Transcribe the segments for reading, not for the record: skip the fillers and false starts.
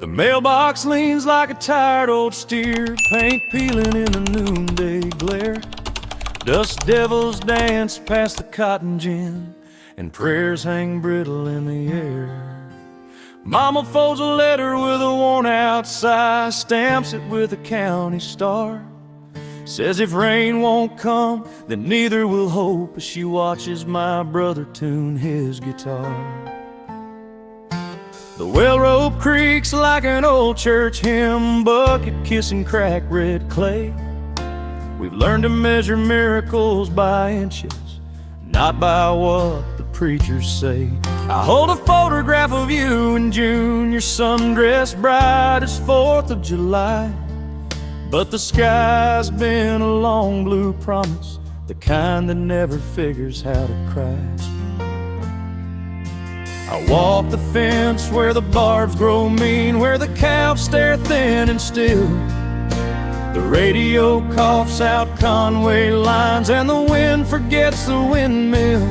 mailbox leans like a tired old steer, paint peeling in the noonday glare. Dust devils dance past the cotton gin, and prayers hang brittle in the air. Mama folds a letter with a worn-out sigh, stamps it with a county star. Says if rain won't come, then neither will hope, as she watches my brother tune his guitar. The well rope creaks like an old church hymn, bucket kissing crack red clay. We've learned to measure miracles by inches, not by what the preachers say. I hold a photograph of you in June, your sundress bright as 4th of July. But the sky's been a long blue promise, the kind that never figures how to crash. I walk the fence where the barbs grow mean, where the cows stare thin and still. The radio coughs out Conway lines and the wind forgets the windmill.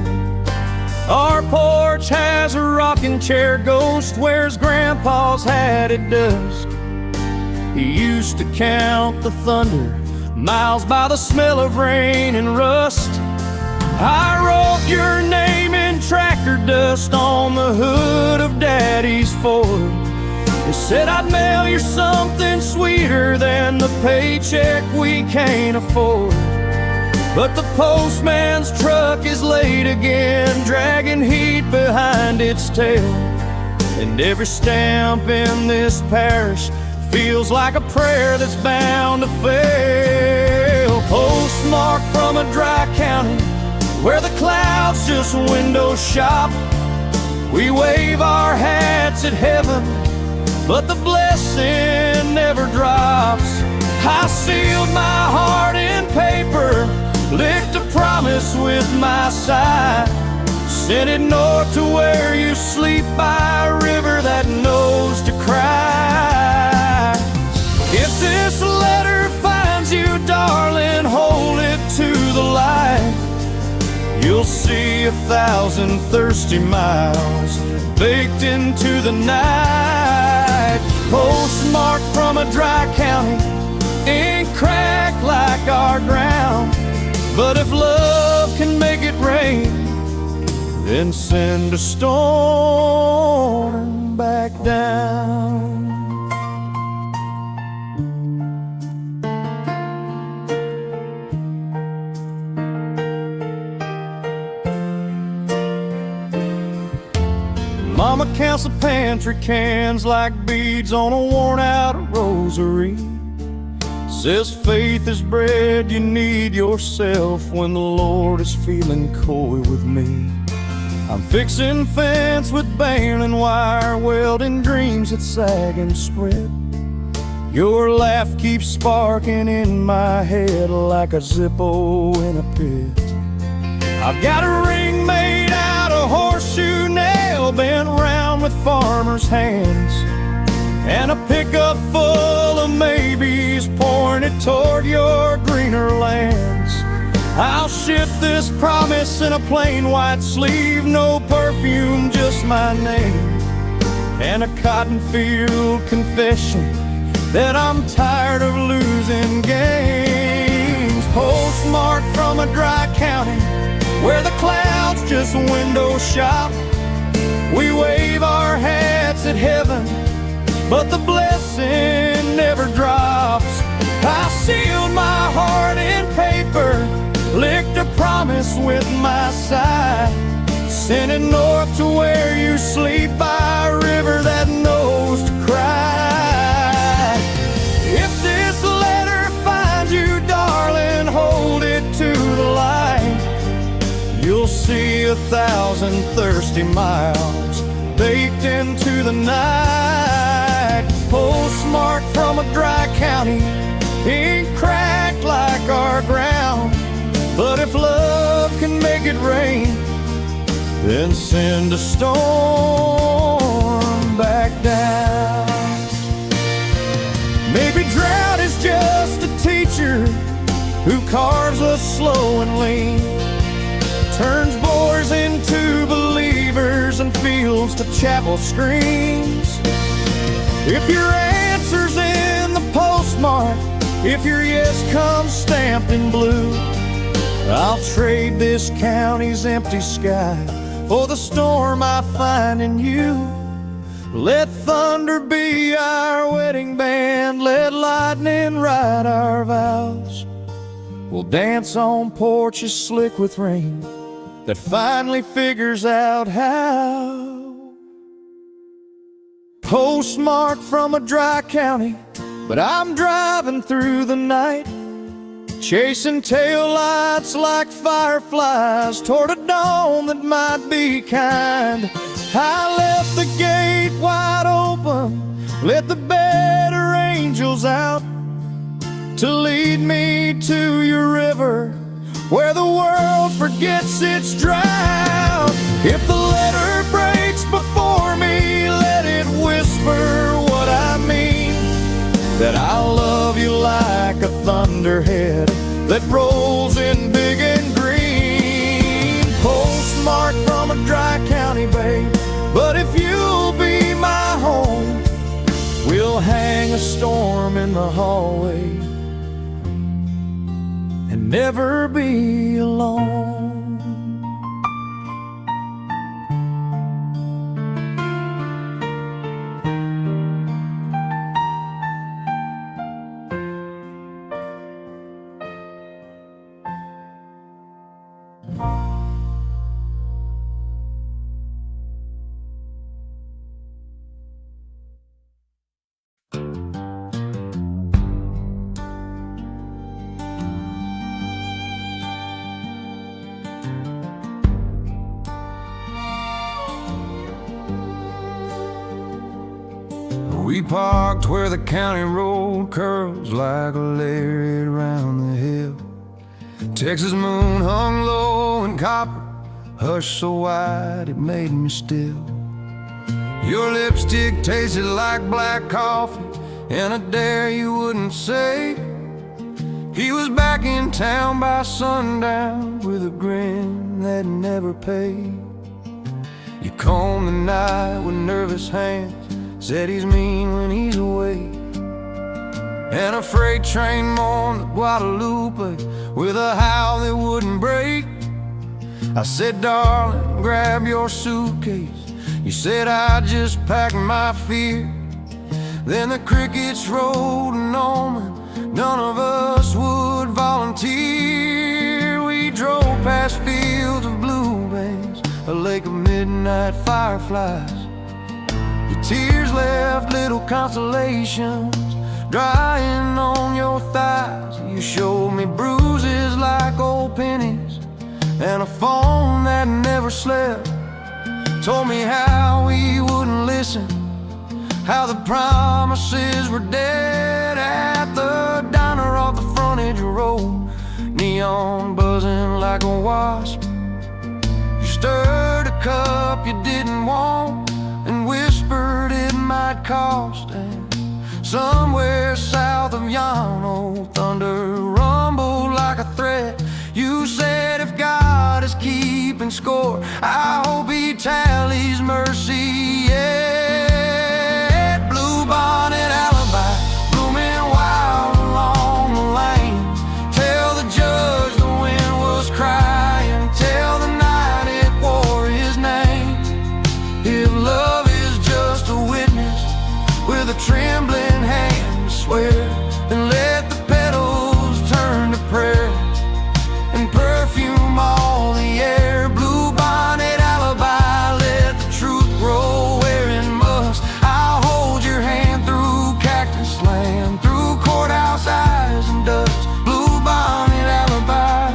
Our porch has a rocking chair ghost, wears Grandpa's hat at dusk. He used to count the thunder, miles by the smell of rain and rust. I wrote your name in tractor dust on the hood of Daddy's Ford. They said I'd mail you something sweeter than the paycheck we can't afford. But the postman's truck is late again, dragging heat behind its tail. And every stamp in this parish feels like a prayer that's bound to fail. Postmark from a dry county where the clouds just window shop. We wave our hats at heaven, but the blessing never drops. I sealed my heart in paper, licked a promise with my sigh, sent it north to where you sleep by a river that knows to cry. If this letter finds you, darling, hold it to the light. You'll see 1,000 thirsty miles baked into the night. Postmarked from a dry county, ink cracked like our ground. But if love can make it rain, then send a storm back down. Mama counts the pantry cans like beads on a worn-out rosary. Says faith is bread you need yourself when the Lord is feeling coy with me. I'm fixing fence with baling wire, welding dreams that sag and spread. Your laugh keeps sparking in my head like a Zippo in a pit. I've got a ring made out of horseshoe nail, bent round with farmers' hands, and a pickup full of maybes pointed toward your greener lands. I'll ship this promise in a plain white sleeve, no perfume, just my name, and a cotton field confession that I'm tired of losing games. Postmarked from a dry county where the clouds just window shop. We wave our hats at heaven, but the blessing never drops. I sealed my heart in paper, licked a promise with my sigh, sent it north to where you sleep by a river that knows to cry. If this letter finds you, darling, hold it to the light. You'll see 1,000 thirsty miles baked into the night. Postmarked from a dry county, ink cracked like our ground. But if love can make it rain, then send a storm back down. Maybe drought is just a teacher who carves us slow and lean, turns boys into believers and fields to chapel screens. If your answer's in the postmark, if your yes comes stamped in blue, I'll trade this county's empty sky for the storm I find in you. Let thunder be our wedding band, let lightning write our vows. We'll dance on porches slick with rain that finally figures out how. Postmarked from a dry county, but I'm driving through the night, chasing taillights like fireflies toward a dawn that might be kind. I left the gate wide open, let the better angels out to lead me to your river where the world forgets its drought. If the letter breaks before me, let it whisper what I mean, that I love you like a thunderhead that rolls in big and green. Postmarked from a dry county, babe, but if you'll be my home, we'll hang a storm in the hallway and never be alone. We parked where the county road curls like a lariat round the hill. Texas moon hung low in copper, hush so wide it made me still. Your lipstick tasted like black coffee and a dare you wouldn't say. He was back in town by sundown with a grin that never paid. You combed the night with nervous hands, said he's mean when he's away. And a freight train mourned the Guadalupe with a howl that wouldn't break. I said, darling, grab your suitcase. You said, I just packed my fear. Then the crickets rolled an omen, none of us would volunteer. We drove past fields of bluebirds, a lake of midnight fireflies. Your tears left little consolations drying on your thighs. You showed me bruises like old pennies and a phone that never slept. Told me how we wouldn't listen, how the promises were dead. At the diner off the frontage road, neon buzzing like a wasp. You stirred a cup you didn't want and whispered it might cost. And somewhere south of yon old thunder rumbled like a threat. You said, if God is keeping score, I hope he tallies mercy yet. Bluebonnet alibi, blooming wild along the lane. Tell the judge the wind was crying, tell the night it wore his name. If love is just a witness with a trembling hand to swear, then let the petals turn to prayer and perfume all the air. Bluebonnet alibi, let the truth grow where it must. I'll hold your hand through cactus land, through courthouse eyes and dust. Bluebonnet alibi,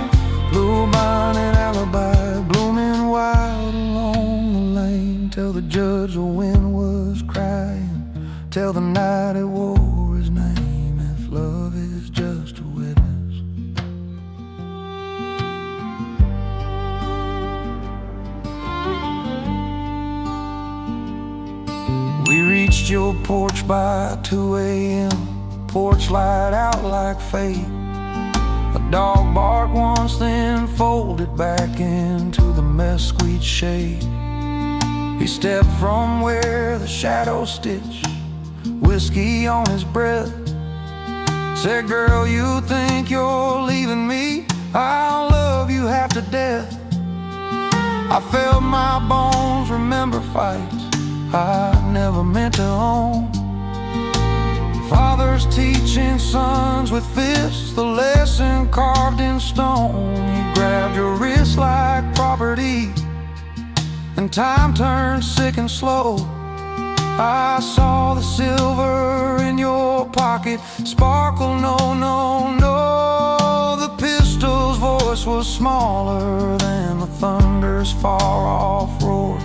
bluebonnet alibi, blooming wild along the lane. Tell the judge the wind was crying, tell the night it wore his name. If love is just a witness. We reached your porch by 2 a.m., porch light out like fate. A dog barked once, then folded back into the mesquite shade. He stepped from where the shadows stitch with whiskey on his breath. Said, girl, you think you're leaving me? I'll love you half to death. I felt my bones remember fights I never meant to own. Fathers teaching sons with fists, the lesson carved in stone. He grabbed your wrist like property, and time turned sick and slow. I saw the silver in your pocket sparkle, no, no, no. The pistol's voice was smaller than the thunder's far-off roar,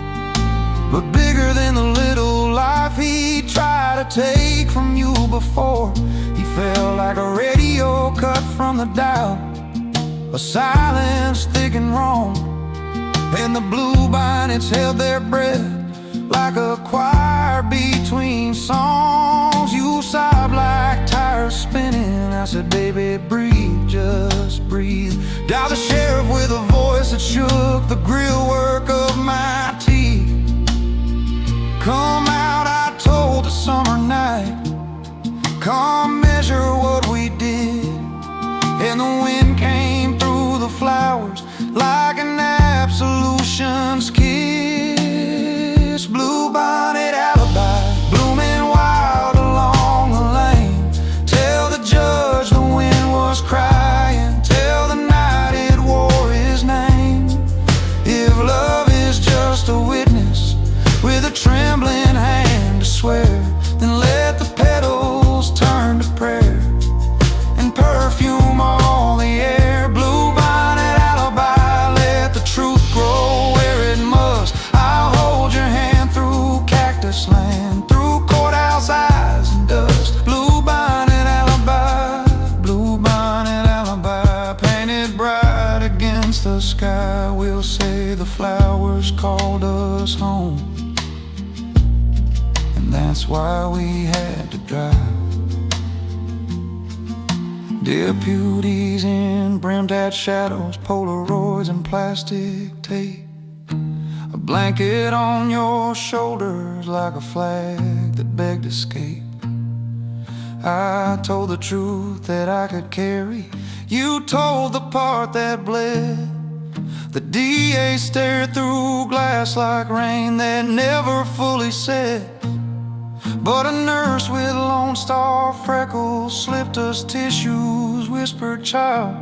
but bigger than the little life he tried to take from you before. He felt like a radio cut from the dial, a silence thick and wrong, and the Bluebonnets held their breath like a choir between songs. You sobbed like tires spinning. I said, baby, breathe, just breathe. Dialed the sheriff with a voice that shook the grillwork of my teeth. Come out, I told the summer night. Come measure what we did. And the wind came through the flowers like an absolution's kiss. Bluebonnet alibi, blooming wild along the lane. Tell the judge the wind was crying. Tell the night it wore his name. If love is just a witness with a trembling hand to swear, then let the petals turn to prayer and perfume all the air. Bluebonnet alibi, let the truth grow where it must. I'll hold your hand through cactus land, through courthouse eyes and dust. Bluebonnet alibi, bluebonnet alibi, painted bright against the sky. We'll say the flowers called us home, and that's why we had to drive. Deputies in brimmed-hat shadows, Polaroids and plastic tape. A blanket on your shoulders like a flag that begged escape. I told the truth that I could carry. You told the part that bled. The DA stared through glass like rain that never fully set. But a nurse with Lone Star freckles slipped us tissues, whispered, child,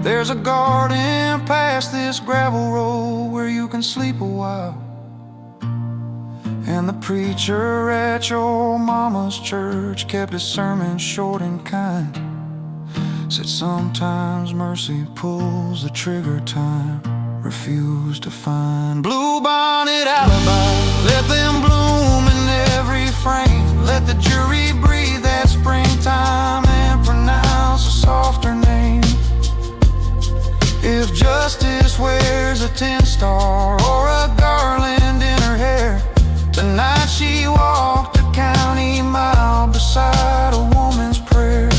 there's a garden past this gravel road where you can sleep a while. And the preacher at your mama's church kept his sermon short and kind. Said sometimes mercy pulls the trigger, time refused to find. Bluebonnet alibi, let them bloom in every frame. Let the jury breathe that springtime and pronounce a softer name. If justice wears a 10-star or a garland in her hair, tonight she walked a county mile beside a woman's prayer.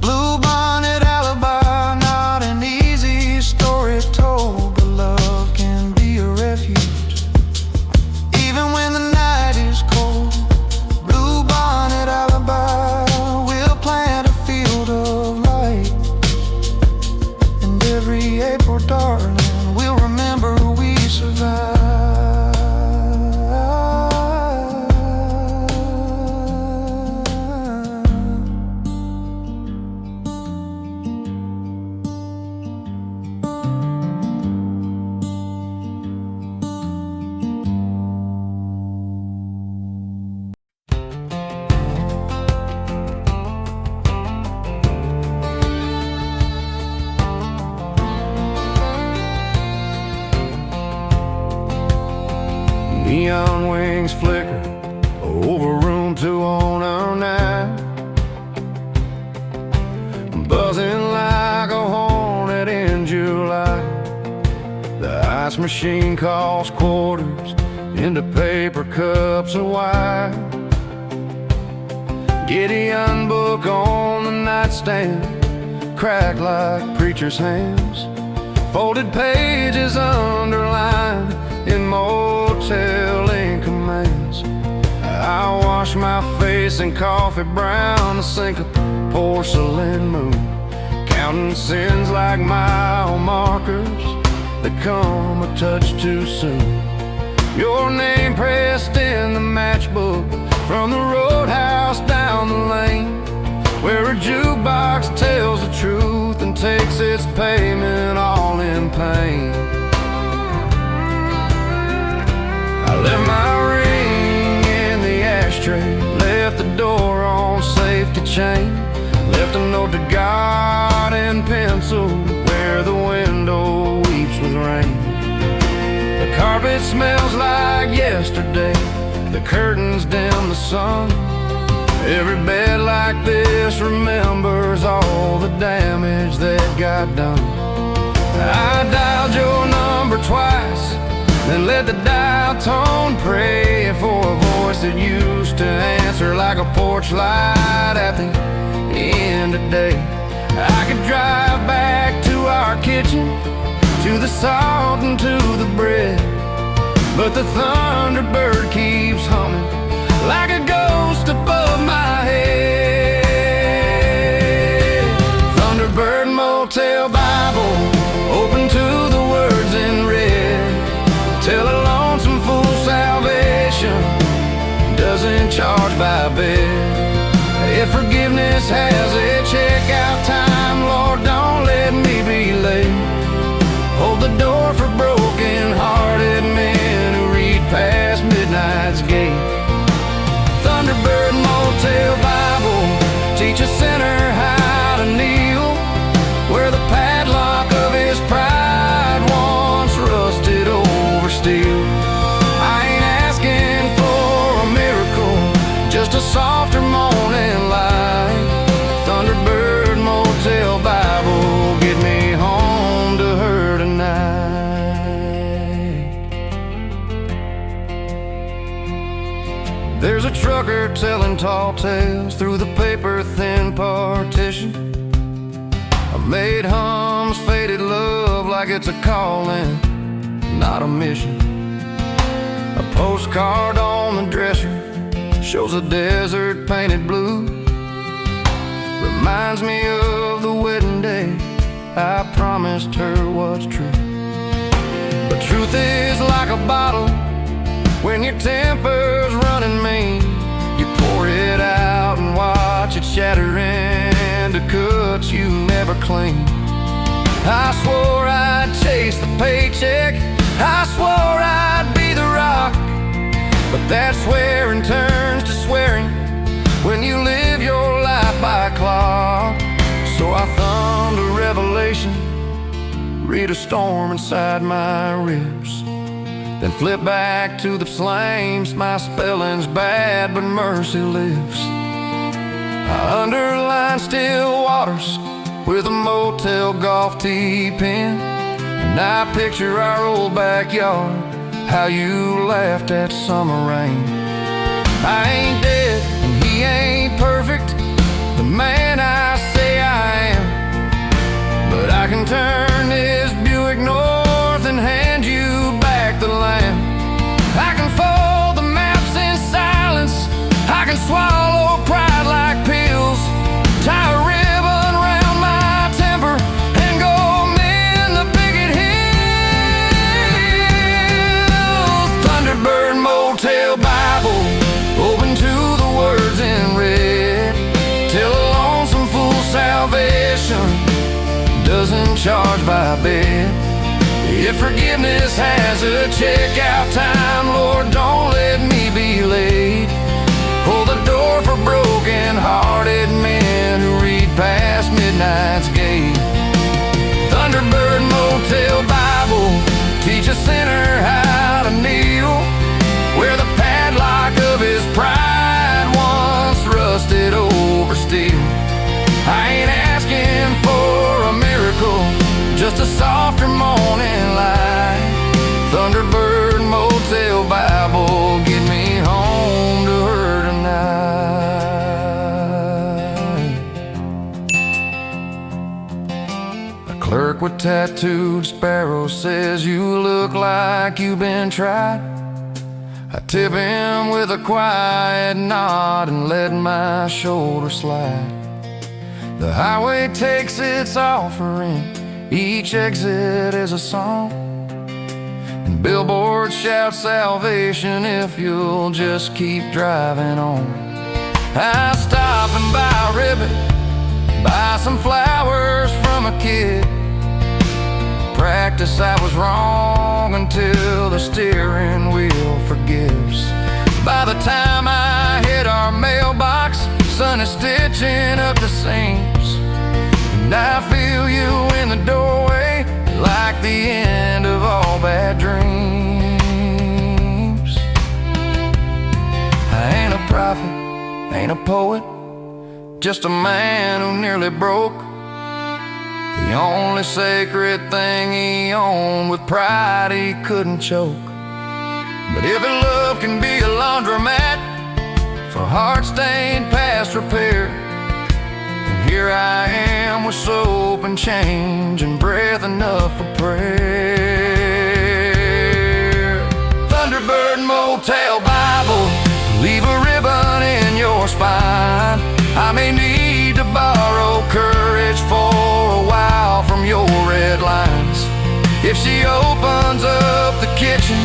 Bluebonnet alibi, not an easy story told, but love can be a refuge even when the night is cold. Bluebonnet alibi, we'll plant a field of light, and every April, darling, we'll remember we survived. Neon wings flicker over room 209, buzzing like a hornet in July. The ice machine calls quarters into paper cups of wine. Gideon book on the nightstand, cracked like preacher's hands. Folded pages underlined in Motel ink commands. I wash my face in coffee brown, the sink of porcelain moon, counting sins like mile markers that come a touch too soon. Your name pressed in the matchbook from the roadhouse down the lane, where a jukebox tells the truth and takes its payment all in pain. I left my ring in the ashtray, left the door on safety chain, left a note to God in pencil where the window weeps with rain. The carpet smells like yesterday, the curtains dim the sun. Every bed like this remembers all the damage that got done. I dialed your number twice, then let the dial tone pray for a voice that used to answer like a porch light at the end of day. I could drive back to our kitchen, to the salt and to the bread, but the Thunderbird keeps humming like a ghost above my head. Thunderbird Motel Bible, open to the words in red. Tell a lonesome fool salvation doesn't charge by bed. If forgiveness has a checkout time, Lord, don't let me be late. Hold the door for broken-hearted men who read past midnight's gate. Thunderbird Motel Bible, teach a sinner how to kneel, where the padlock of his pride once rusted over steel. I ain't asking for a miracle, just a softer morning light. Thunderbird Motel Bible, get me home to her tonight. There's a trucker telling tall tales through the paper-thin partition. A maid hums faded love like it's a calling, not a mission. A postcard on the dresser shows a desert painted blue, reminds me of the wedding day I promised her was true. But truth is like a bottle, when your temper's running mean, you pour it out and watch it shatter into cuts you never clean. I swore I'd chase the paycheck, I swore I'd be the rock, but that swearing turns to swearing when you live your life by a clock. So I thumbed a revelation, read a storm inside my ribs, then flip back to the flames. My spelling's bad, but mercy lives. I underline still waters with a motel golf tee pin, and I picture our old backyard, how you laughed at summer rain. I ain't dead and he ain't perfect, the man I say I am, but I can turn this Buick north and hand you back the land. I can fold the maps in silence, I can swallow pride like pills, tie a ribbon around my temper and go mend the picket hills. Thunderbird Motel Bible, open to the words in red. Tell a lonesome fool salvation doesn't charge by bed. If forgiveness has a checkout time, Lord, don't let me be late. Hold the door for broken-hearted men who read past midnight's gate. Thunderbird Motel Bible, teach a sinner how to kneel, where the padlock of his pride once rusted over steel. I ain't asking for a miracle, just a softer morning light. Thunderbird Motel Bible, get me home to her tonight. A clerk with tattooed sparrows says you look like you've been tried. I tip him with a quiet nod and let my shoulder slide. The highway takes its offering, each exit is a song, and billboards shout salvation if you'll just keep driving on. I stop and buy a ribbon, buy some flowers from a kid. Practice I was wrong until the steering wheel forgives. By the time I hit our mailbox, sun is stitching up the seams, and I feel you in the doorway like the end of all bad dreams. I ain't a prophet, ain't a poet, just a man who nearly broke the only sacred thing he owned. With pride he couldn't choke. But if love can be a laundromat for hearts stained past repair, and here I am with soap and change and breath enough for prayer. Thunderbird, Motel, Bible, leave a ribbon in your spine. I may need to borrow courage for a while from your red lines. If she opens up the kitchen,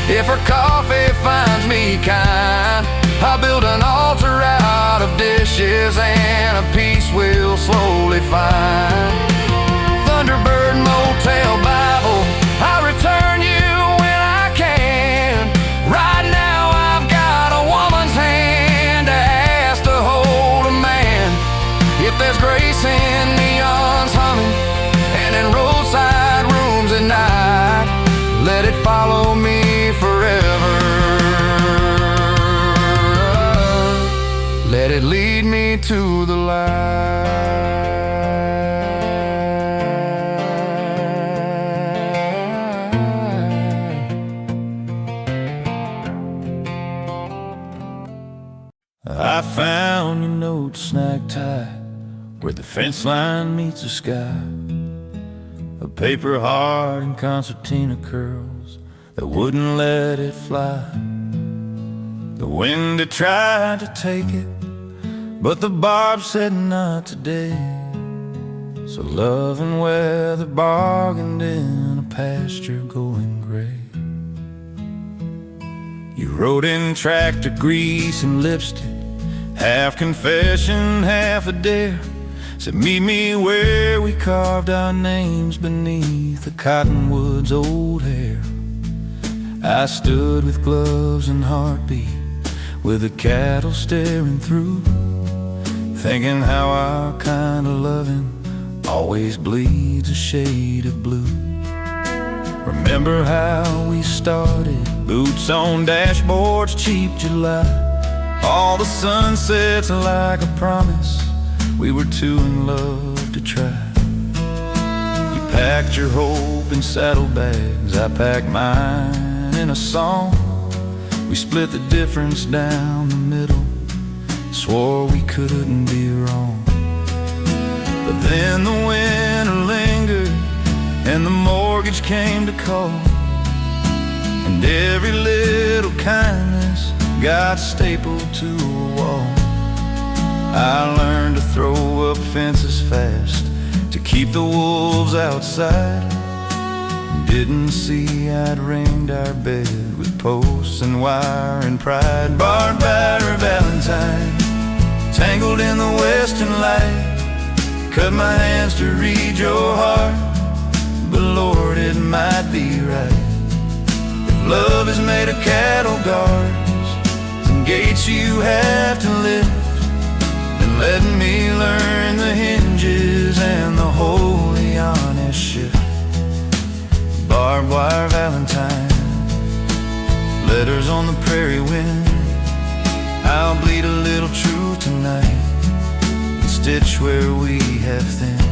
if her coffee finds me kind, I'll build an altar out of dishes and a peace we'll slowly find. Thunderbird, Motel, Bible, I'll return you when I can. Right now I've got a woman's hand to ask to hold a man. If there's grace in neons humming and in roadside rooms at night, let it follow me forever. Let it lead me to the light. I found your note snagged tight where the fence line meets the sky. A paper heart and concertina curls that wouldn't let it fly. The wind had tried to take it, but the barb said not today. So love and weather bargained in a pasture going gray. You rode in tractor grease and lipstick, half confession, half a dare. Said meet me where we carved our names beneath the cottonwood's old hair. I stood with gloves and heartbeat, with the cattle staring through, thinking how our kind of loving always bleeds a shade of blue. Remember how we started, boots on dashboards, cheap July. All the sunsets like a promise, we were too in love to try. You packed your hope in saddlebags, I packed mine in a song. We split the difference down the middle, swore we couldn't be wrong. But then the winter lingered and the mortgage came to call, and every little kindness got stapled to a wall. I learned to throw up fences fast to keep the wolves outside. Didn't see I'd ringed our bed with posts and wire and pride. Barbed wire Valentine, tangled in the western light. Cut my hands to read your heart, but Lord, it might be right. If love is made of cattle guards and gates you have to lift, then let me learn the hinges and the holy honest shift. Barbed wire Valentine, letters on the prairie wind. I'll bleed a little truth tonight and stitch where we have thinned.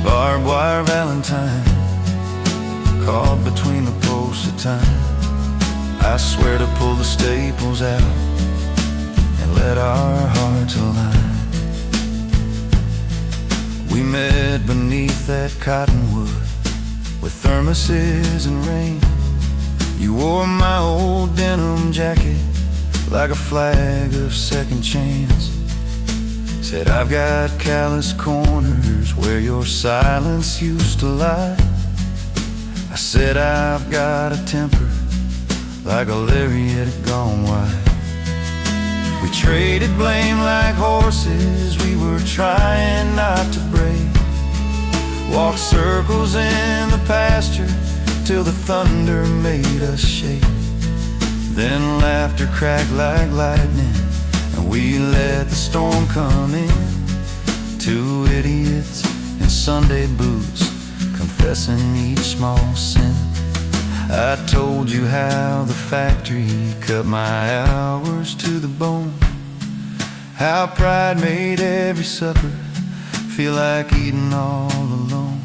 Barbed wire Valentine, caught between the posts of time. I swear to pull the staples out and let our hearts align. We met beneath that cottonwood with thermoses and rain. You wore my old denim jacket like a flag of second chance. Said I've got callous corners where your silence used to lie. I said I've got a temper like a lariat gone wide. We traded blame like horses we were trying not to break. Walked circles in the pasture till the thunder made us shake. Then laughter cracked like lightning and we let the storm come in. Two idiots in Sunday boots confessing each small sin. I told you how the factory cut my hours to the bone, how pride made every supper feel like eating all alone.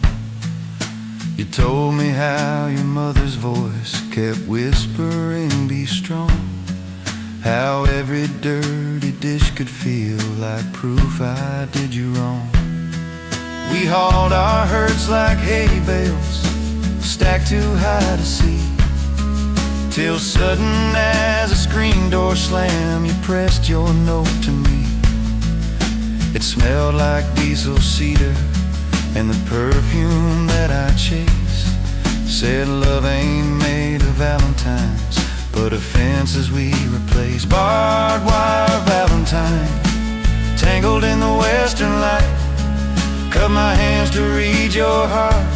You told me how your mother's voice kept whispering, be strong, how every dirty dish could feel like proof I did you wrong. We hauled our hurts like hay bales, stacked too high to see, till sudden as a screen door slam, you pressed your note to me. It smelled like diesel cedar and the perfume that I chase. Said love ain't made of Valentines, but of fences we replace. Barbed wire Valentine, tangled in the western light, cut my hands to read your heart,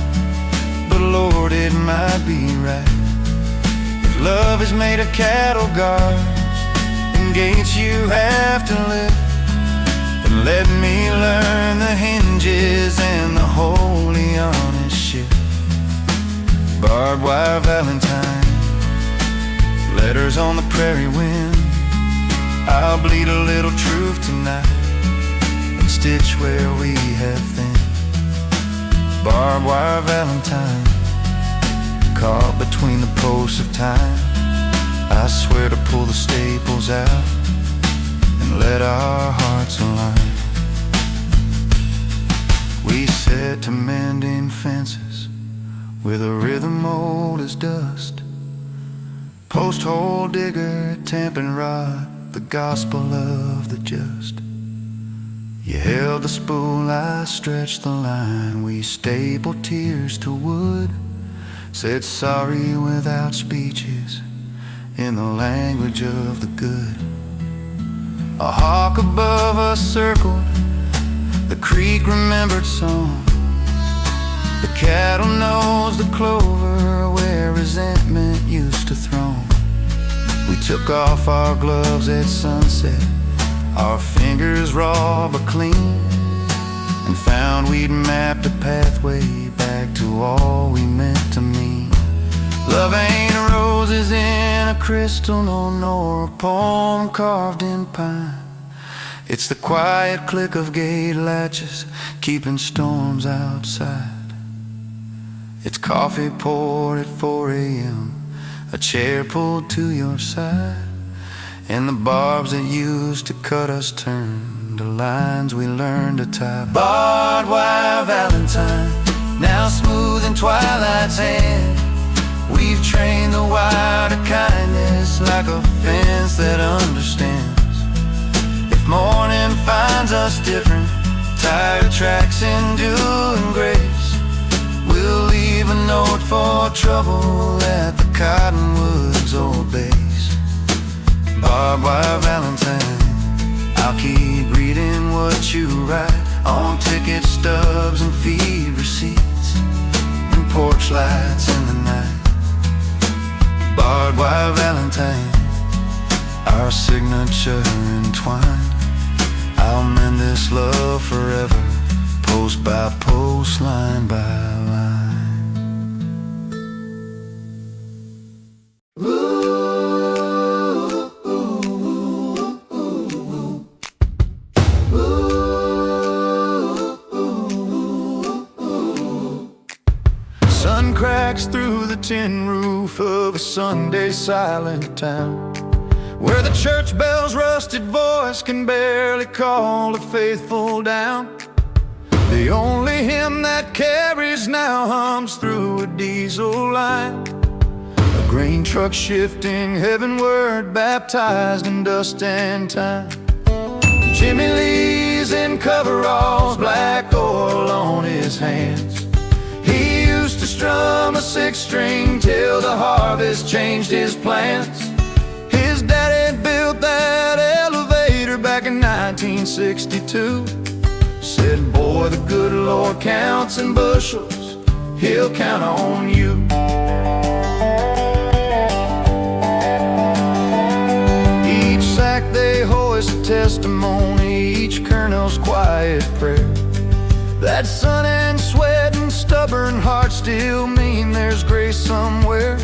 but Lord, it might be right. If love is made of cattle guards and gates you have to lift, then let me learn the hinges and the holy honest shit. Barbed wire Valentine, letters on the prairie wind. I'll bleed a little truth tonight and stitch where we have thinned. Barbed wire Valentine, caught between the posts of time. I swear to pull the staples out and let our hearts align. We set to mending fences with a rhythm old as dust, post hole digger, tamping rod, the gospel of the just. You held the spool, I stretched the line, we stapled tears to wood, said sorry without speeches in the language of the good. A hawk above us circled the creek remembered song. The cattle knows the clover where resentment used to throng. We took off our gloves at sunset, our fingers raw but clean, and found we'd mapped a pathway back to all we meant to mean. Love ain't roses in a crystal, no, nor a poem carved in pine. It's the quiet click of gate latches keeping storms outside. It's coffee poured at 4 a.m., a chair pulled to your side, and the barbs that used to cut us turned to lines we learned to tie. Barbed wire Valentine, now smooth in twilight's hand. We've trained the wire to kindness like a fence that understands. If morning finds us different, tired tracks in dew and grace, we'll leave a note for trouble at the cottonwood's old base. Barbed wire Valentine, I'll keep reading what you write on ticket stubs and feed receipts and porch lights in the night. Barbed wire Valentine, our signature entwined. I'll mend this love forever, post by post, line by line. Sun cracks through the tin roof of a Sunday silent town, where the church bell's rusted voice can barely call the faithful down. The only hymn that carries now hums through a diesel line. A Grain truck shifting heavenward, baptized in dust and time. Jimmy Lee's in coveralls, black oil on his hands. He used to strum a six-string till the harvest changed his plans. His daddy built that elevator back in 1962. Said, boy, the good Lord counts in bushels, He'll count on you. Each sack they hoist a testimony, each kernel's quiet prayer. That sun and sweat and stubborn heart still mean there's grace somewhere.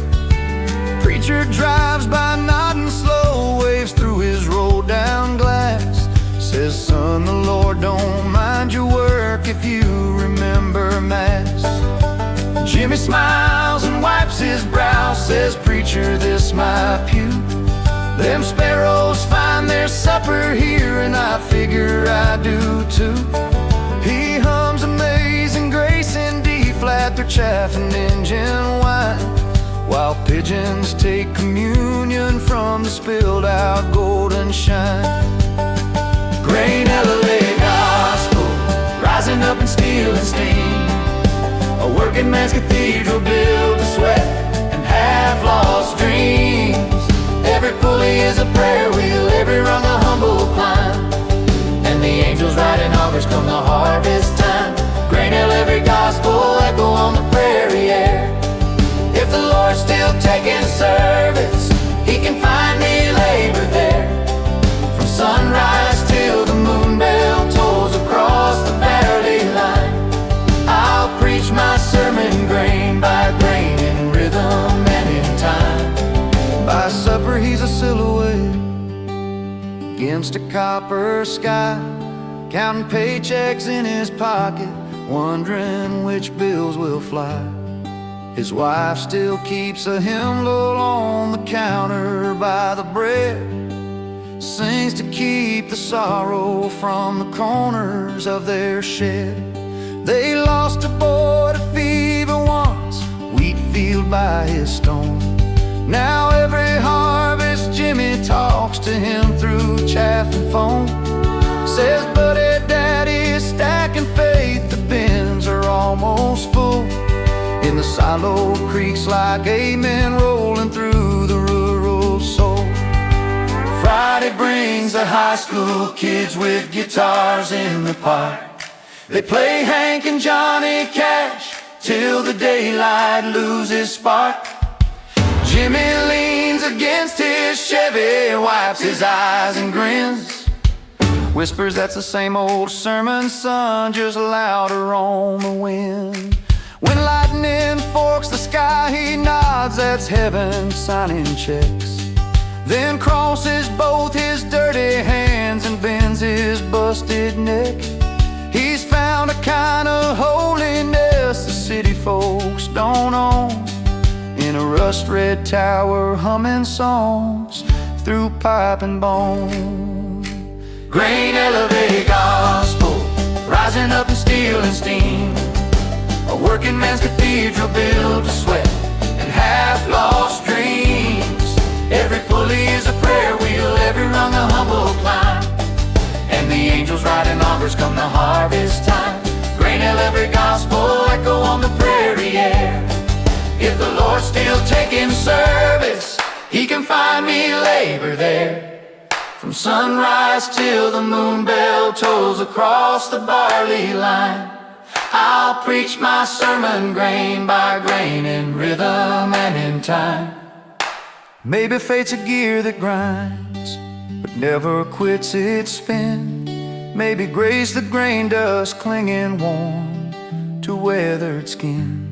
Preacher drives by nodding slow, waves through his rolled down glass. Says, son, the Lord don't mind your work if you remember Mass. Jimmy smiles and wipes his brow, says, preacher, this my pew. Them sparrows find their supper here, and I figure I do too. He hums Amazing Grace in D-flat through chaffing engine whine, while pigeons take communion from the spilled out golden shine. Grain LA gospel, rising up in steel and steam. A working man's cathedral built to sweat and half-lost dreams. Every pulley is a prayer wheel, every rung a humble climb. And the angels riding augurs come the harvest time. Grain every gospel echo on the prairie air. If the Lord's still taking service, He can find me labor there. From sunrise till the moon bell tolls across the barley line, I'll preach my sermon grain by grain, in rhythm and in time. By supper he's a silhouette against a copper sky, counting paychecks in his pocket, wondering which bills will fly. His wife still keeps a hymnal on the counter by the bread, sings to keep the sorrow from the corners of their shed. They lost a boy to fever once, wheat field by his stone. Now every harvest Jimmy talks to him through chaff and foam. Says, buddy, daddy's stacking faith, the bins are almost full. In the silo creaks like amen rolling through the rural soul. Friday brings the high school kids with guitars in the park. They play Hank and Johnny Cash till the daylight loses spark. Jimmy leans against his Chevy, wipes his eyes and grins. Whispers, that's the same old sermon, son, just louder on the wind. When lightning forks the sky, he nods, that's heaven signing checks. Then crosses both his dirty hands and bends his busted neck. He's found a kind of holiness the city folks don't own. In a rust-red tower humming songs through pipe and bone. Grain elevated gospel, rising up in steel and steam. A working man's cathedral built to sweat and half-lost dreams. Every pulley is a prayer wheel, every rung a humble climb. And the angels riding augurs come the harvest time. Grain every gospel echo on the prairie air. If the Lord's still taking service, He can find me labor there. From sunrise till the moon bell tolls across the barley line, I'll preach my sermon grain by grain, in rhythm and in time. Maybe fate's a gear that grinds, but never quits its spin. Maybe grace the grain dust clinging warm to weathered skin.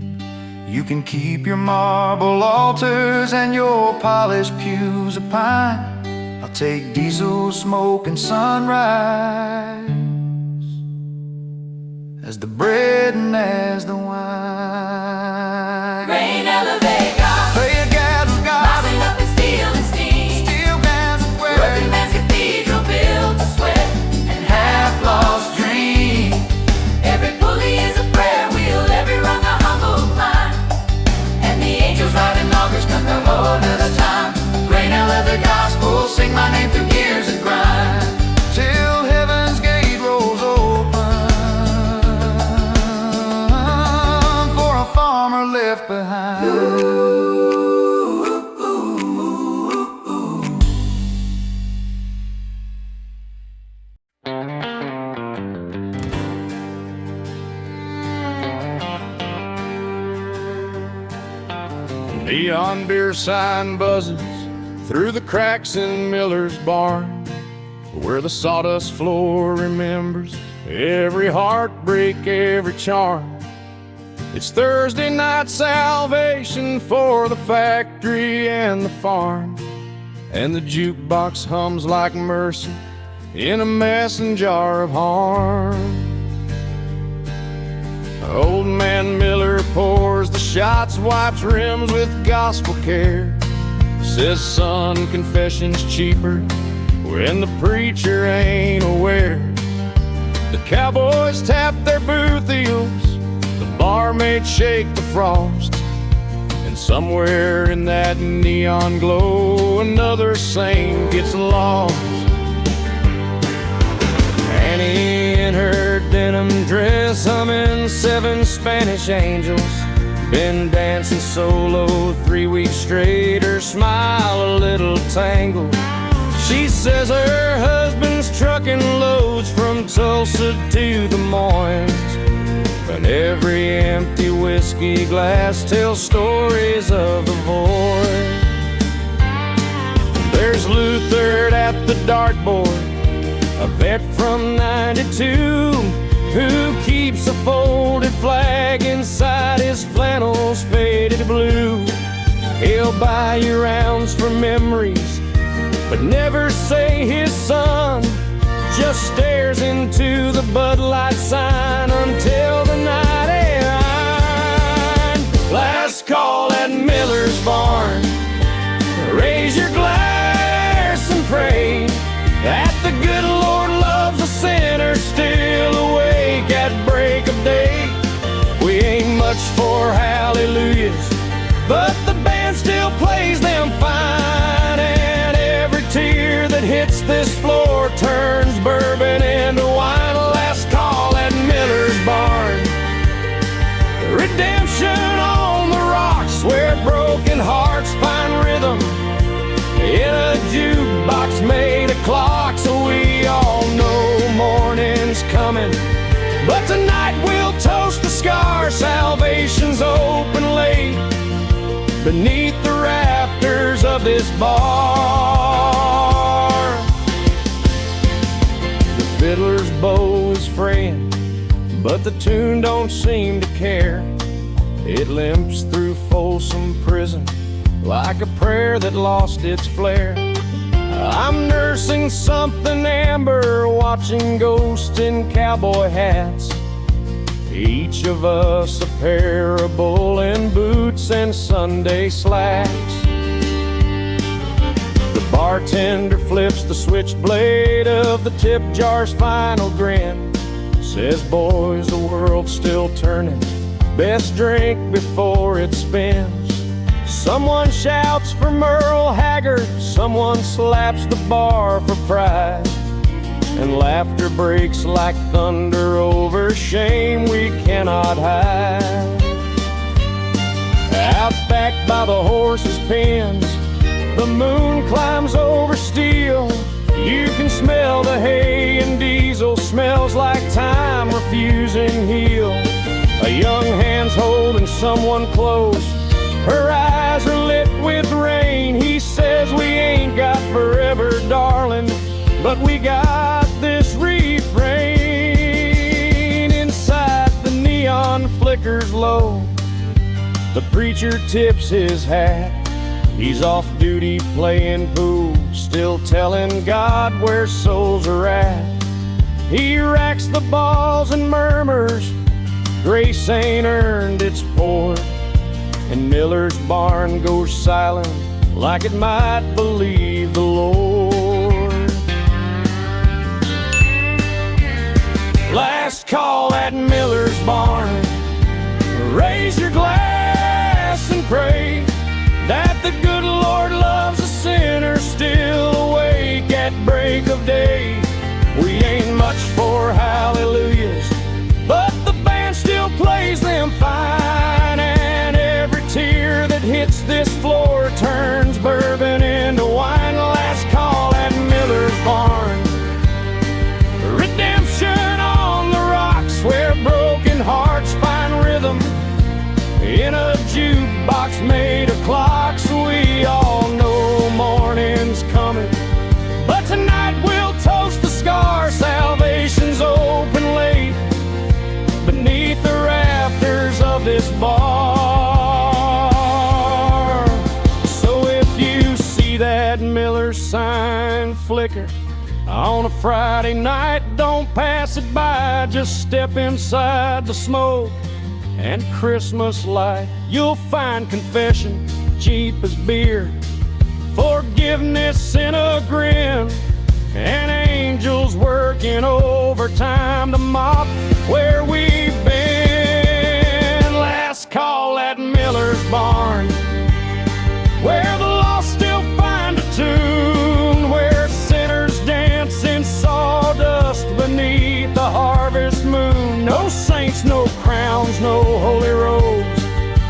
You can keep your marble altars and your polished pews of pine. I'll take diesel smoke and sunrise as the bread and as the wine. Grain elevate God, play a gas with God, rising up in steel and steam. steel bands of Working wet, man's cathedral built to sweat and half-lost dreams. every pulley is a prayer wheel, every rung a humble climb. And the angels riding augurs come the Lord sing my name through gears and grind, till heaven's gate rolls open for a farmer left behind. Neon beer sign buzzes through the cracks in Miller's barn, where the sawdust floor remembers every heartbreak, every charm. It's Thursday night salvation for the factory and the farm, and the jukebox hums like mercy in a mason jar of harm. Old man Miller pours the shots, wipes rims with gospel care. Says, son, confession's cheaper when the preacher ain't aware. The cowboys tap their booth heels, the barmaids shake the frost, and somewhere in that neon glow another saint gets lost. Annie in her denim dress, humming 7 Spanish angels, been dancing solo 3 weeks straight, her smile a little tangled. She says her husband's trucking loads from Tulsa to Des Moines, and every empty whiskey glass tells stories of the void. There's Luther at the dartboard, a vet from '92, who keeps a folded flag inside his flannels faded blue. He'll buy you rounds for memories, but never say his son. Just stares into the Bud Light sign until the night end. Last call at Miller's barn. Raise your glass and pray that the good Lord loves a sinner still awake at break of day. We ain't much for hallelujahs, but the band still plays them fine, and every tear that hits this floor turns bourbon into wine. Last call at Miller's barn. Redemption on the rocks, where broken hearts find rhythm in a jukebox made of clock. So we all know morning's coming, but tonight we'll toast the scar. Salvation's open late beneath the rafters of this bar. The fiddler's bow is fraying, but the tune don't seem to care. It limps through Folsom Prison like a prayer that lost its flair. I'm nursing something amber, watching ghosts in cowboy hats, each of us a pair of bowling boots and Sunday slacks. The bartender flips the switchblade of the tip jar's final grin, says, boys, the world's still turning, best drink before it spins. Someone shouts for Merle Haggard, someone slaps the bar for pride, and laughter breaks like thunder over shame we cannot hide. Out back by the horses' pens, the moon climbs over steel. You can smell the hay and diesel, smells like time refusing heal. A young hand's holding someone close, her eyes are lit with rain. He says, we ain't got forever, darling, but we got this refrain. Inside the neon flickers low, the preacher tips his hat. He's off duty playing pool, still telling God where souls are at. He racks the balls and murmurs, grace ain't earned, it's poured. And Miller's barn goes silent like it might believe the Lord. Last call at Miller's barn. Raise your glass and pray that the good Lord loves a sinner still awake break of day. We ain't much for hallelujahs, but the band still plays them fine. And every tear that hits this floor turns bourbon into wine. Last call at Miller's Barn. Redemption on the rocks, where broken hearts find rhythm in a jukebox made of clocks. We all know morning's coming, but tonight we'll toast the scar. Salvation's open late beneath the rafters of this bar. So if you see that Miller sign flicker on a Friday night, don't pass it by. Just step inside the smoke and Christmas light. You'll find confession cheap as beer, forgiveness in a grin, and angels working overtime to mop where we've been. Last call at Miller's Barn, where the lost still find a tune, where sinners dance in sawdust beneath the harvest moon. No saints, no crowns, no holy robes,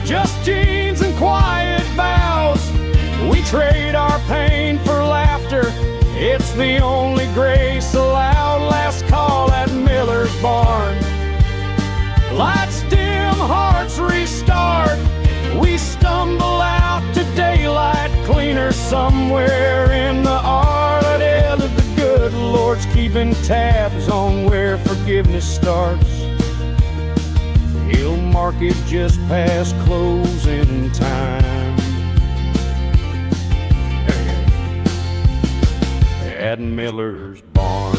just jeans and quiet vows. We trade our pain for laughter, it's the only grace allowed. Last call at Miller's Barn. Lights dim, hearts restart. We stumble out to daylight cleaner somewhere in the Arladale. The good Lord's keeping tabs on where forgiveness starts. He'll mark it just past closing time at Miller's Barn.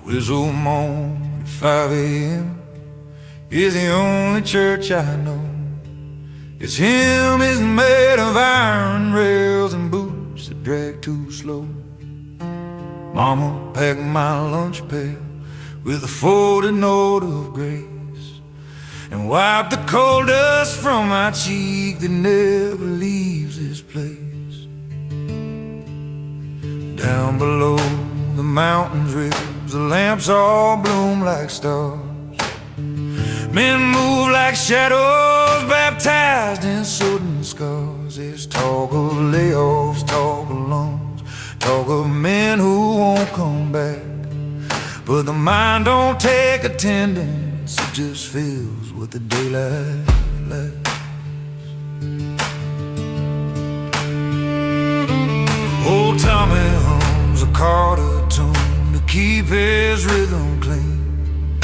Whistle moan at 5 a.m. is the only church I know. Its hymn isn't made of iron rails and boots that drag too slow. Mama packed my lunch pail with a folded note of grace, and wiped the cold dust from my cheek that never leaves this place. Down below the mountains ribs, the lamps all bloom like stars. Men move like shadows, baptized in sodden scars. There's talk of layoffs, talk of loans, talk of men who won't come back. But the mind don't take attendance, it just fills with the daylight lacks. Old Tommy hums a Carter tune to keep his rhythm clean,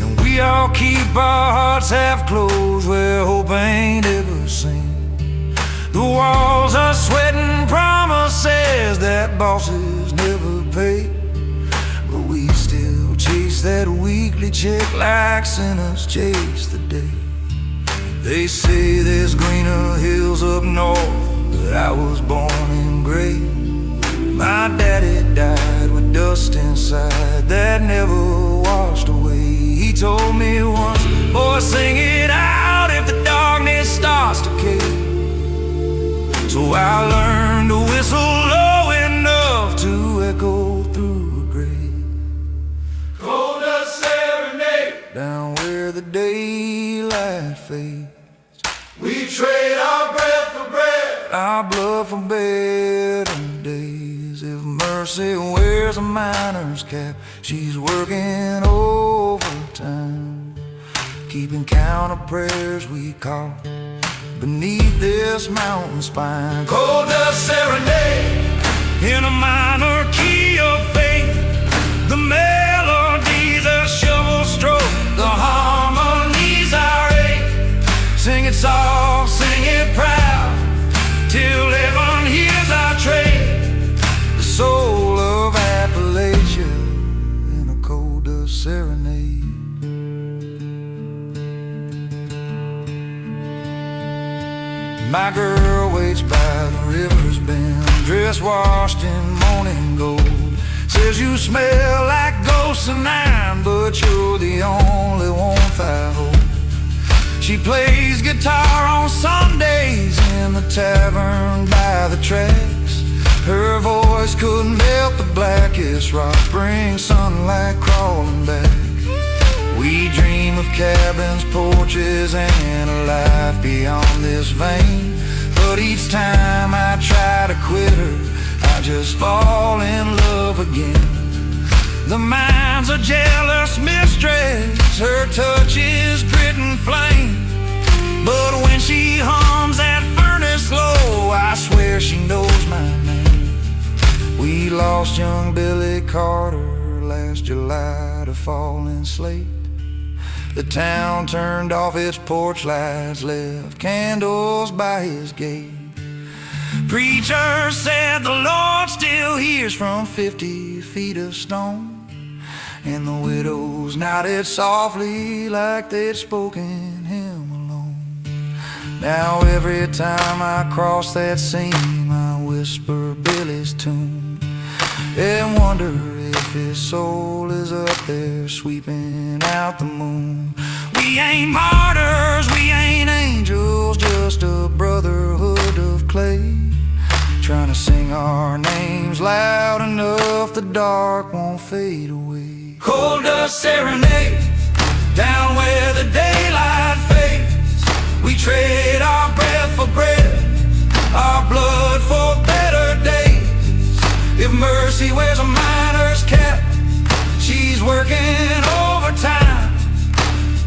and we all keep our hearts half closed where hope ain't ever seen. The walls are sweating promises that bosses never pay, but we still chase that weekly check like sinners chase the day. They say there's greener hills up north, but I was born in gray. My daddy died with dust inside that never washed away. He told me once, boy, sing it out if the darkness starts to cave. So I learned to whistle low enough to echo through a grave. Cold a serenade down where the daylight fades. We trade our breath for bread, our blood for better days. If mercy wears a miner's cap, she's working overtime, keeping count of prayers we call beneath this mountain spine. Cold dust serenade in a minor key of faith. The melody's a shovel stroke, the harmonies irate. Sing it soft, sing it proud, till heaven hears our trade. The soul of Appalachia in a cold dust serenade. My girl waits by the river's bend, dress washed in morning gold. Says you smell like ghosts of nine, but you're the only warmth I hold. She plays guitar on Sundays in the tavern by the tracks. Her voice could melt the blackest rock, bring sunlight crawling back. We dream of cabins, porches, and a life beyond this vein. But each time I try to quit her, I just fall in love again. The mind's a jealous mistress, her touch is grit and flame. But when she hums that furnace low, I swear she knows my name. We lost young Billy Carter last July to falling slate. The town turned off its porch lights, left candles by his gate. Preacher said the Lord still hears from 50 feet of stone. And the widows nodded softly like they'd spoken him alone. Now every time I cross that seam, I whisper Billy's tune and wonder if his soul is up there sweeping out the moon. We ain't martyrs, we ain't angels, just a brotherhood of clay, trying to sing our names loud enough the dark won't fade away. Cold dust serenade, down where the daylight fades. We trade our breath for bread, our blood for better days. If mercy wears a miner's cap, she's working overtime,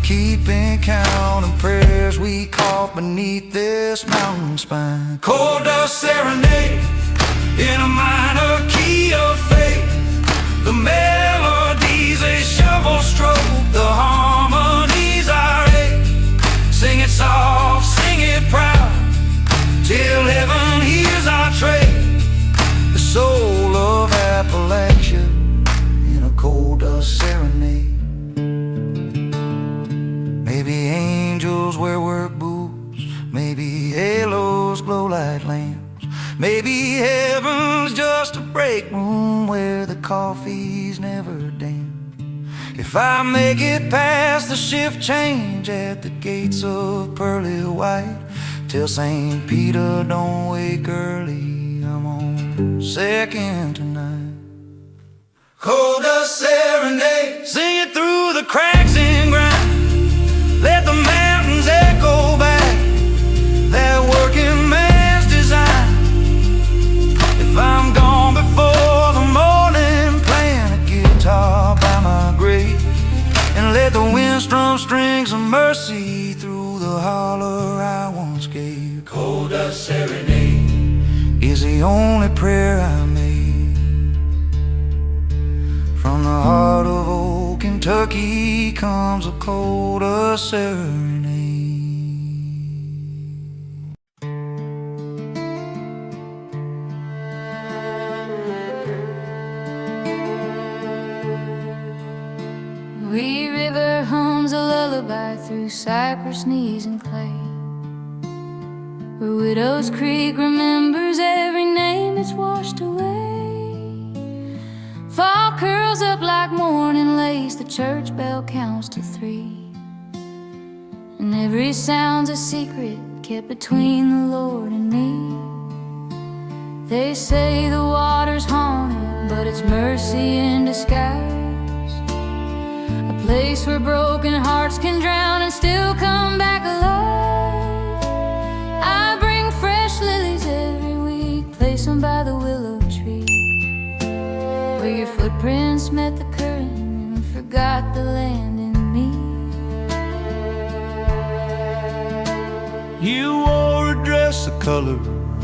keeping count of prayers we caught beneath this mountain spine. Cold dust serenade in a minor key of faith. The melody's a shovel stroke, the harmonies irate. Sing it soft, sing it proud, till heaven hears our trade. The soul of Appalachia in a cold dust serenade. Maybe angels wear work boots, maybe halos glow like lamps, maybe heaven's just a break room where the coffee's never damp. If I make it past the shift change at the gates of pearly white, till St. Peter don't wake early, I'm on second tonight. Cold dust serenade, sing it through the cracks and grind. Let the mountains echo back that working man's design. If I'm gone before the morning, playing a guitar by my grave, and let the wind strum strings of mercy through the holler I once gave. Cold dust serenade is the only prayer I made. From the heart of old Kentucky comes a cold dust serenade. Wee River hums a lullaby through cypress knees and clay, where Widow's Creek remembers every name it's washed away. Fall curls up like morning lace, the church bell counts to 3, and every sound's a secret kept between the Lord and me. They say the water's haunted, but it's mercy in disguise, a place where broken hearts can drown and still come back alive. I bring fresh lilies every week, place them by the willow tree, where your footprints met the current and forgot the land in me. You wore a dress the color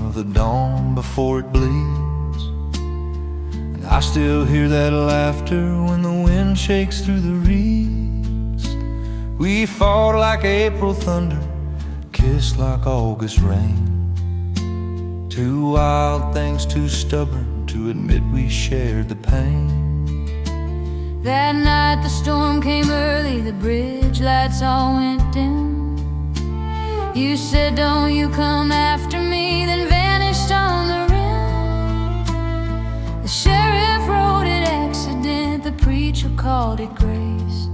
of the dawn before it bleeds, and I still hear that laughter when the wind shakes through the reeds. We fought like April thunder, kissed like August rain. Two wild things, too stubborn to admit we shared the pain. That night the storm came early, the bridge lights all went dim. You said, don't you come after me, then vanished on the rim. The sheriff wrote it accident, the preacher called it grace.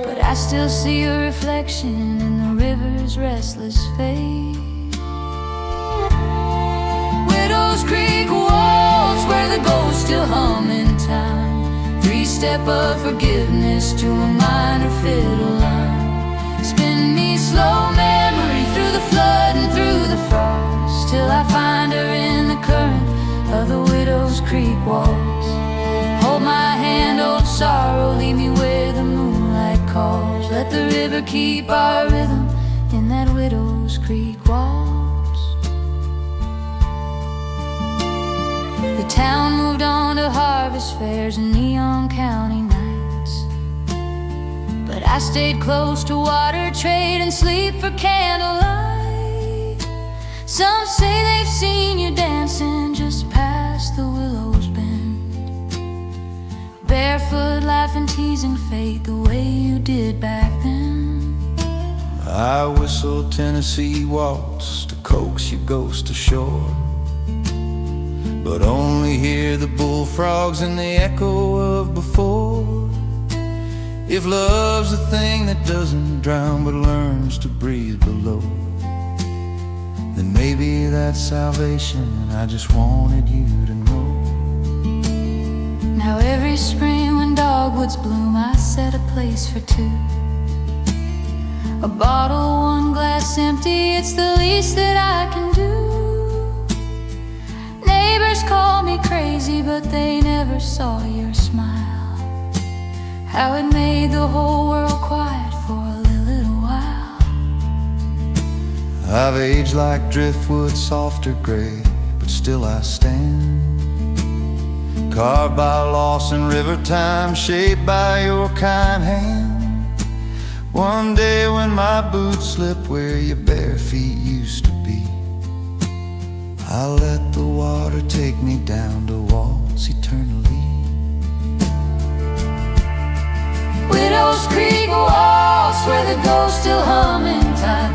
But I still see your reflection in the river's restless face. Widow's Creek waltz, where the ghosts still hum in time. Three-step of forgiveness to a minor fiddle line. Spin me slow memory through the flood and through the frost, till I find her in the current of the Widow's Creek waltz. Hold my hand, old sorrow, lead me where the moonlight calls. Let the river keep our rhythm in that Widow's Creek waltz. The town moved on to harvest fairs and neon county nights, but I stayed close to water trade and sleep for candlelight. Some say they've seen you dancing just past the Willow's Bend, barefoot, laughing, teasing fate the way you did back then. I whistle Tennessee waltz to coax your ghost ashore, but only hear the bullfrogs and the echo of before. If love's a thing that doesn't drown but learns to breathe below, then maybe that's salvation, and I just wanted you to know. Now every spring when dogwoods bloom, I set a place for two. A bottle, one glass empty, it's the least that I can do. Neighbors call me crazy, but they never saw your smile. How it made the whole world quiet for a little while. I've aged like driftwood, softer gray, but still I stand, carved by loss and river time, shaped by your kind hand. One day when my boots slip where your bare feet used to be, I'll let the water take me down to waltz eternally. Widow's Creek waltz, where the ghosts still hum in time.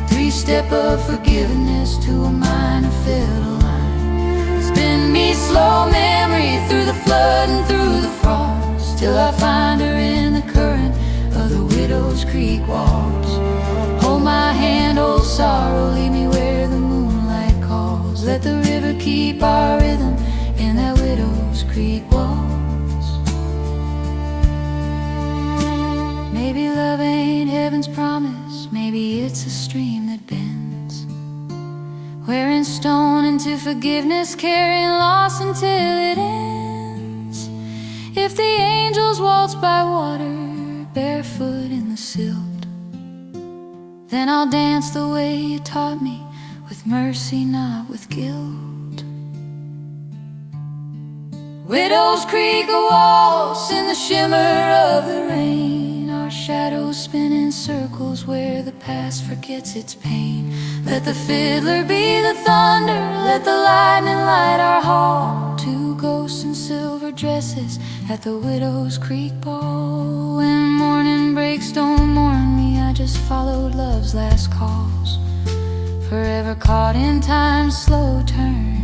Three-step of forgiveness to a minor fiddle line. Spin me slow memory through the flood and through the frost, till I find her in the current of the Widow's Creek waltz. Hold my hand, old sorrow, lead me where the moonlight calls. Let the river keep our rhythm in that Widow's Creek waltz. Maybe love ain't heaven's promise, maybe it's a stream that bends, wearing stone into forgiveness, carrying loss until it ends. If the angels waltz by water, barefoot in the silt, then I'll dance the way you taught me, with mercy, not with guilt. Widow's Creek a waltz in the shimmer of the rain, our shadows spin in circles where the past forgets its pain. Let the fiddler be the thunder, let the lightning light our hall. Two ghosts in silver dresses at the Widow's Creek ball. When morning breaks, don't mourn me, I just followed love's last calls, forever caught in time's slow turn.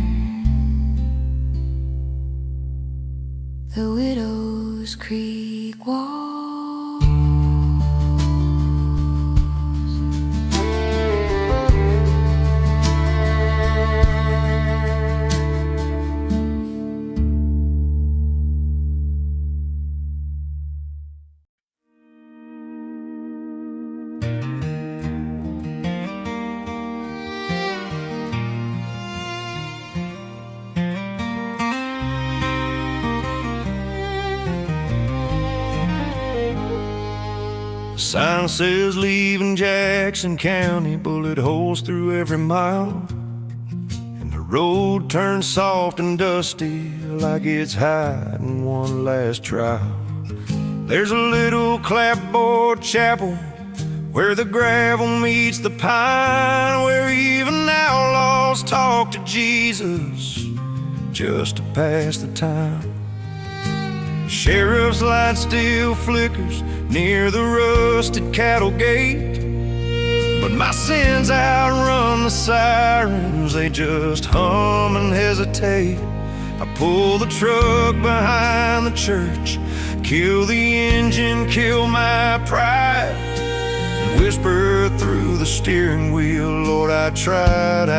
The Widow's Creek waltz. Sign says leaving Jackson County, bullet holes through every mile, and the road turns soft and dusty like it's hiding one last trial. There's a little clapboard chapel where the gravel meets the pine, where even outlaws talk to Jesus just to pass the time. The sheriff's light still flickers near the rusted cattle gate, but my sins outrun the sirens, they just hum and hesitate. I pull the truck behind the church, kill the engine, kill my pride, and whisper through the steering wheel, Lord, I tried.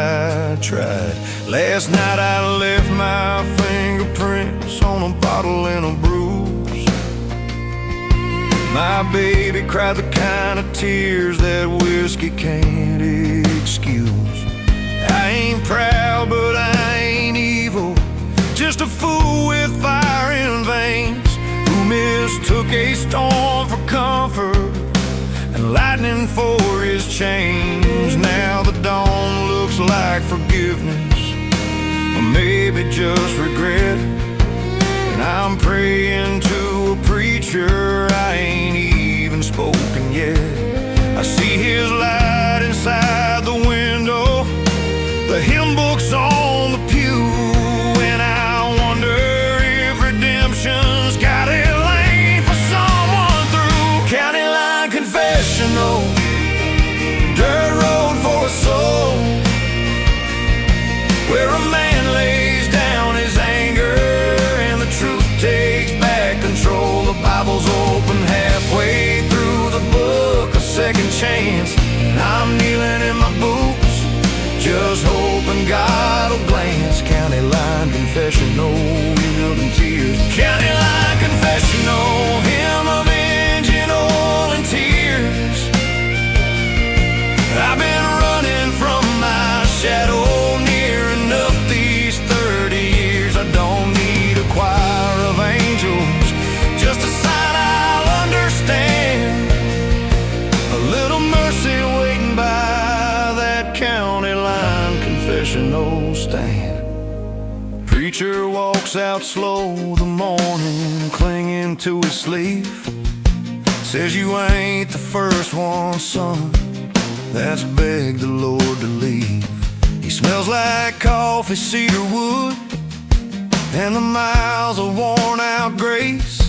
Last night I left my fingerprints on a bottle and a bruise. My baby cried the kind of tears that whiskey can't excuse. I ain't proud, but I ain't evil, just a fool with fire in veins, who mistook a storm for comfort and lightning for his chains. Now the dawn looks like forgiveness, or maybe just regret, and I'm praying to a preacher I ain't even spoken yet. I see his light inside the window, the hymn book's on the pew, and I wonder if redemption's got a lane for someone through. County line confessional, dirt road for a soul, where a man lays down his anger and the truth takes back control. The Bible's open halfway through the book, a second chance, and I'm kneeling in my boots, just hoping God will glance. County line confessional, yielding tears. County line confessional, hymn of engine oil and tears. I've been running from my shadow near enough these 30 years. I don't need a choir of angels, just a sign I'll understand, a little mercy waiting by that county line confessional stand. Preacher walks out slow the morning, clinging to his sleeve, says you ain't the first one, son, that's begged the Lord to leave. He smells like coffee, cedar wood, and the miles of worn out grace,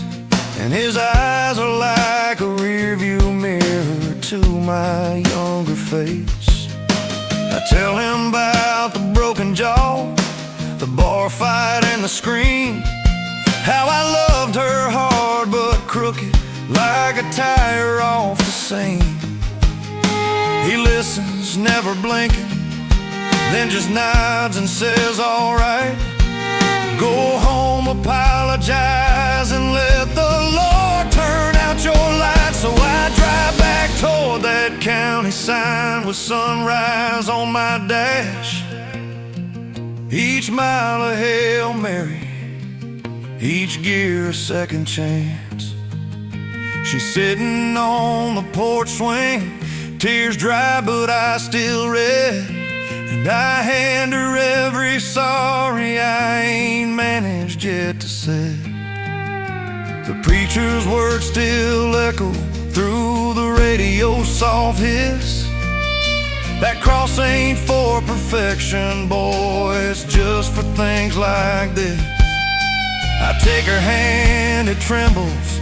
and his eyes are like a rearview mirror to my younger face. I tell him about the broken jaw, the bar fight and the scream, how I loved her hard but crooked like a tire off the seam. He listens, never blinking, then just nods and says, all right, go home, apologize, and let the Lord turn out your light. So I drive back toward that county sign with sunrise on my dash, each mile a Hail Mary, each gear a second chance. She's sitting on the porch swing, tears dry but I still red, and I hand her every sorry I ain't managed yet to say. The preacher's words still echo through the radio soft hiss, that cross ain't for perfection, boy, it's just for things like this. I take her hand, it trembles,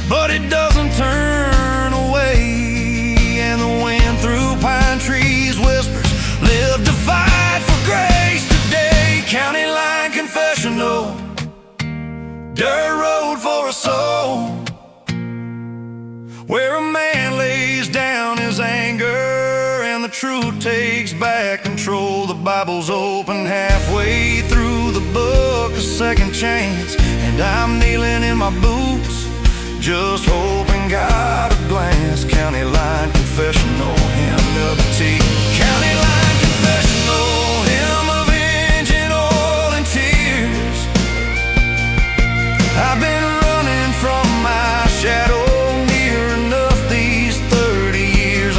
but it doesn't turn away, and the wind through pine trees whispers, live to fight for grace today. County line confessional, dirt road for a soul, where a man lays down his anger and the truth takes back control. The Bible's open halfway through the book, a second chance, and I'm kneeling in my boots, just hoping God will glance. County line